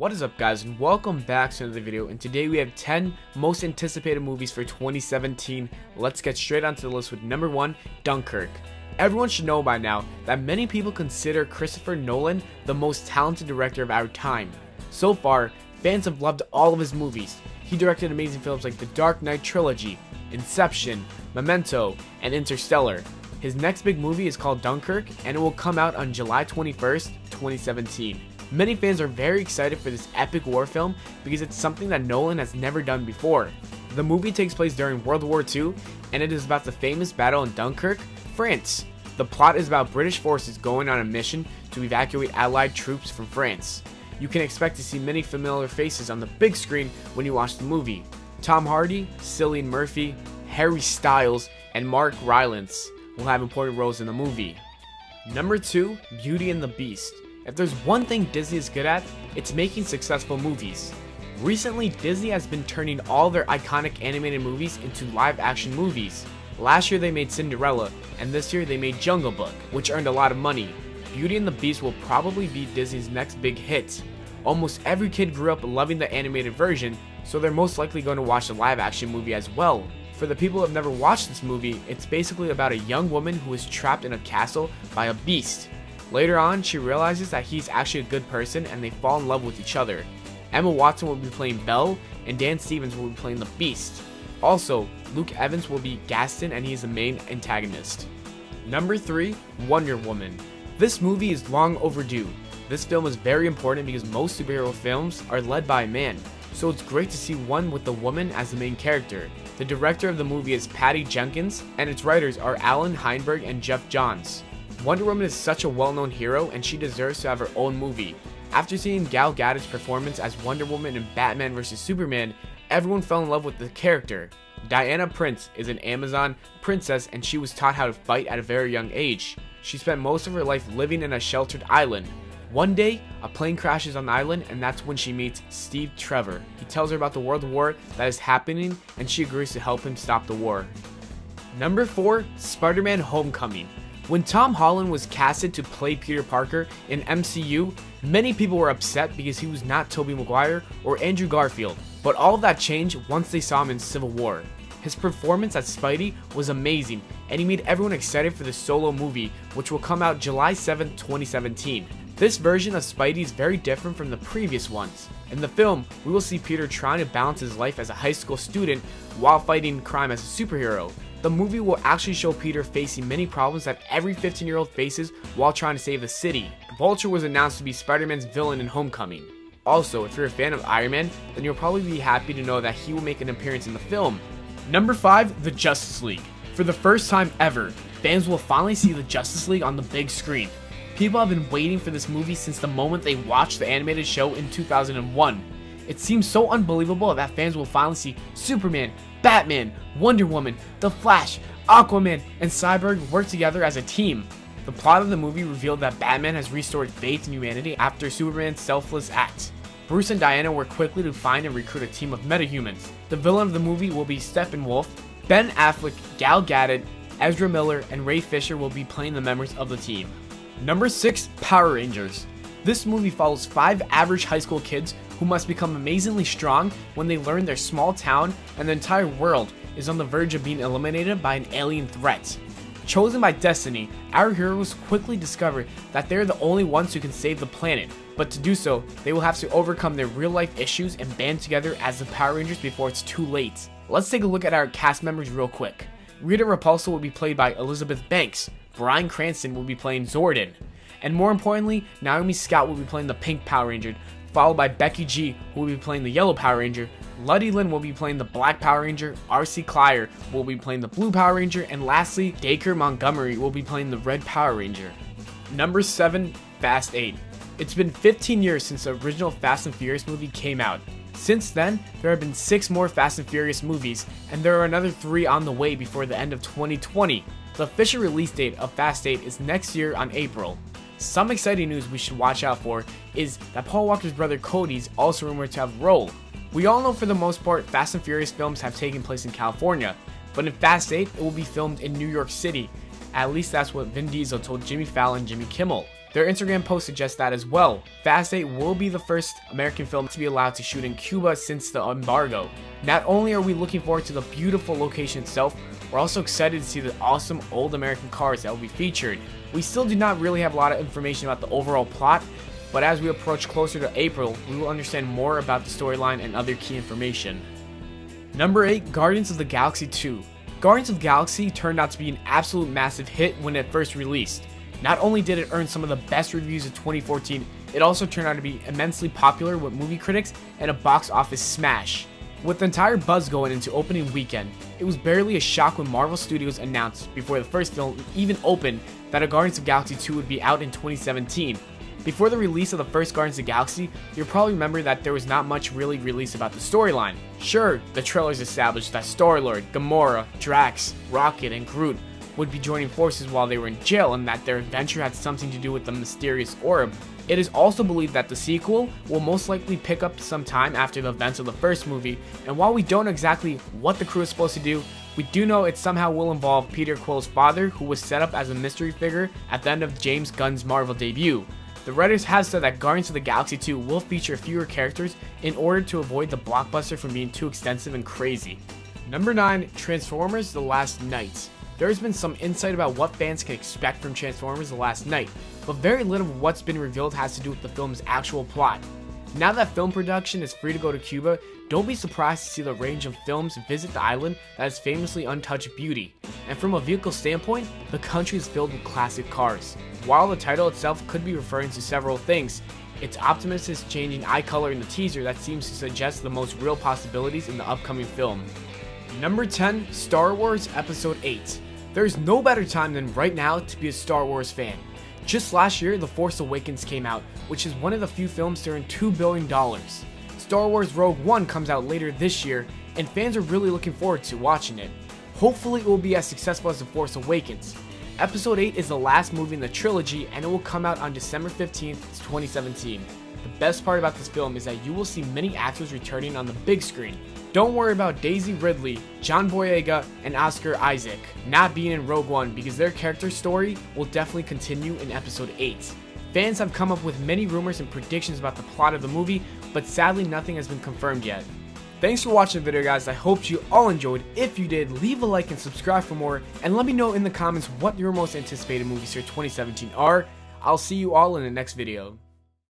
What is up, guys, and welcome back to another video. And today we have 10 most anticipated movies for 2017. Let's get straight onto the list with number 1, Dunkirk. Everyone should know by now that many people consider Christopher Nolan the most talented director of our time. So far, fans have loved all of his movies. He directed amazing films like the Dark Knight trilogy, Inception, Memento, and Interstellar. His next big movie is called Dunkirk, and it will come out on July 21st, 2017. Many fans are very excited for this epic war film because it's something that Nolan has never done before. The movie takes place during World War II, and it is about the famous battle in Dunkirk, France. The plot is about British forces going on a mission to evacuate Allied troops from France. You can expect to see many familiar faces on the big screen when you watch the movie. Tom Hardy, Cillian Murphy, Harry Styles, and Mark Rylance will have important roles in the movie. Number 2, Beauty and the Beast. If there's one thing Disney is good at, it's making successful movies. Recently, Disney has been turning all their iconic animated movies into live-action movies. Last year they made Cinderella, and this year they made Jungle Book, which earned a lot of money. Beauty and the Beast will probably be Disney's next big hit. Almost every kid grew up loving the animated version, so they're most likely going to watch the live-action movie as well. For the people who have never watched this movie, it's basically about a young woman who is trapped in a castle by a beast. Later on, she realizes that he's actually a good person and they fall in love with each other. Emma Watson will be playing Belle, and Dan Stevens will be playing the Beast. Also, Luke Evans will be Gaston, and he's the main antagonist. Number 3, Wonder Woman. This movie is long overdue. This film is very important because most superhero films are led by a man, so it's great to see one with the woman as the main character. The director of the movie is Patty Jenkins, and its writers are Alan Heinberg and Jeff Johns. Wonder Woman is such a well-known hero, and she deserves to have her own movie. After seeing Gal Gadot's performance as Wonder Woman in Batman vs Superman, everyone fell in love with the character. Diana Prince is an Amazon princess, and she was taught how to fight at a very young age. She spent most of her life living in a sheltered island. One day, a plane crashes on the island, and that's when she meets Steve Trevor. He tells her about the world war that is happening, and she agrees to help him stop the war. Number 4, SpiderMan Homecoming. When Tom Holland was casted to play Peter Parker in MCU, many people were upset because he was not Tobey Maguire or Andrew Garfield, but all of that changed once they saw him in Civil War. His performance as Spidey was amazing, and he made everyone excited for the solo movie, which will come out July 7, 2017. This version of Spidey is very different from the previous ones. In the film, we will see Peter trying to balance his life as a high school student while fighting crime as a superhero. The movie will actually show Peter facing many problems that every 15-year-old faces while trying to save the city. Vulture was announced to be Spider-Man's villain in Homecoming. Also, if you're a fan of Iron Man, then you'll probably be happy to know that he will make an appearance in the film. Number 5, The Justice League. For the first time ever, fans will finally see the Justice League on the big screen. People have been waiting for this movie since the moment they watched the animated show in 2001. It seems so unbelievable that fans will finally see Superman, Batman, Wonder Woman, The Flash, Aquaman, and Cyborg work together as a team. The plot of the movie revealed that Batman has restored faith in humanity after Superman's selfless act. Bruce and Diana work quickly to find and recruit a team of metahumans. The villain of the movie will be Steppenwolf. Ben Affleck, Gal Gadot, Ezra Miller, and Ray Fisher will be playing the members of the team. Number 6, Power Rangers. This movie follows 5 average high school kids who must become amazingly strong when they learn their small town and the entire world is on the verge of being eliminated by an alien threat. Chosen by destiny, our heroes quickly discover that they're the only ones who can save the planet, but to do so, they will have to overcome their real-life issues and band together as the Power Rangers before it's too late. Let's take a look at our cast members real quick. Rita Repulsa will be played by Elizabeth Banks, Bryan Cranston will be playing Zordon, and more importantly, Naomi Scott will be playing the Pink Power Ranger, followed by Becky G, who will be playing the Yellow Power Ranger. Luddy Lin will be playing the Black Power Ranger, R.C. Clier will be playing the Blue Power Ranger, and lastly, Dacre Montgomery will be playing the Red Power Ranger. Number 7, Fast 8. It's been 15 years since the original Fast and Furious movie came out. Since then, there have been 6 more Fast and Furious movies, and there are another 3 on the way before the end of 2020. The official release date of Fast 8 is next year on April. Some exciting news we should watch out for is that Paul Walker's brother Cody is also rumored to have a role. We all know for the most part Fast and Furious films have taken place in California, but in Fast 8 it will be filmed in New York City. At least that's what Vin Diesel told Jimmy Fallon and Jimmy Kimmel. Their Instagram post suggests that as well. Fast 8 will be the first American film to be allowed to shoot in Cuba since the embargo. Not only are we looking forward to the beautiful location itself, we're also excited to see the awesome old American cars that will be featured. We still do not really have a lot of information about the overall plot, but as we approach closer to April, we will understand more about the storyline and other key information. Number 8, Guardians of the Galaxy 2. Guardians of the Galaxy turned out to be an absolute massive hit when it first released. Not only did it earn some of the best reviews of 2014, it also turned out to be immensely popular with movie critics and a box office smash. With the entire buzz going into opening weekend, it was barely a shock when Marvel Studios announced before the first film even opened that a Guardians of the Galaxy 2 would be out in 2017. Before the release of the first Guardians of the Galaxy, you'll probably remember that there was not much really released about the storyline. Sure, the trailers established that Star-Lord, Gamora, Drax, Rocket, and Groot would be joining forces while they were in jail and that their adventure had something to do with the mysterious orb. It is also believed that the sequel will most likely pick up some time after the events of the first movie, and while we don't know exactly what the crew is supposed to do, we do know it somehow will involve Peter Quill's father, who was set up as a mystery figure at the end of James Gunn's Marvel debut. The writers have said that Guardians of the Galaxy 2 will feature fewer characters in order to avoid the blockbuster from being too extensive and crazy. Number 9, Transformers: The Last Knight. There has been some insight about what fans can expect from Transformers: The Last Knight, but very little of what's been revealed has to do with the film's actual plot. Now that film production is free to go to Cuba, don't be surprised to see the range of films visit the island that is famously untouched beauty. And from a vehicle standpoint, the country is filled with classic cars. While the title itself could be referring to several things, it's Optimus' changing eye color in the teaser that seems to suggest the most real possibilities in the upcoming film. Number 10, Star Wars Episode 8. There's no better time than right now to be a Star Wars fan. Just last year, The Force Awakens came out, which is one of the few films to earn $2 billion. Star Wars Rogue One comes out later this year, and fans are really looking forward to watching it. Hopefully it will be as successful as The Force Awakens. Episode 8 is the last movie in the trilogy, and it will come out on December 15th, 2017. The best part about this film is that you will see many actors returning on the big screen. Don't worry about Daisy Ridley, John Boyega, and Oscar Isaac not being in Rogue One because their character story will definitely continue in Episode 8. Fans have come up with many rumors and predictions about the plot of the movie, but sadly nothing has been confirmed yet. Thanks for watching the video, guys. I hope you all enjoyed. If you did, leave a like and subscribe for more, and let me know in the comments what your most anticipated movies for 2017 are. I'll see you all in the next video.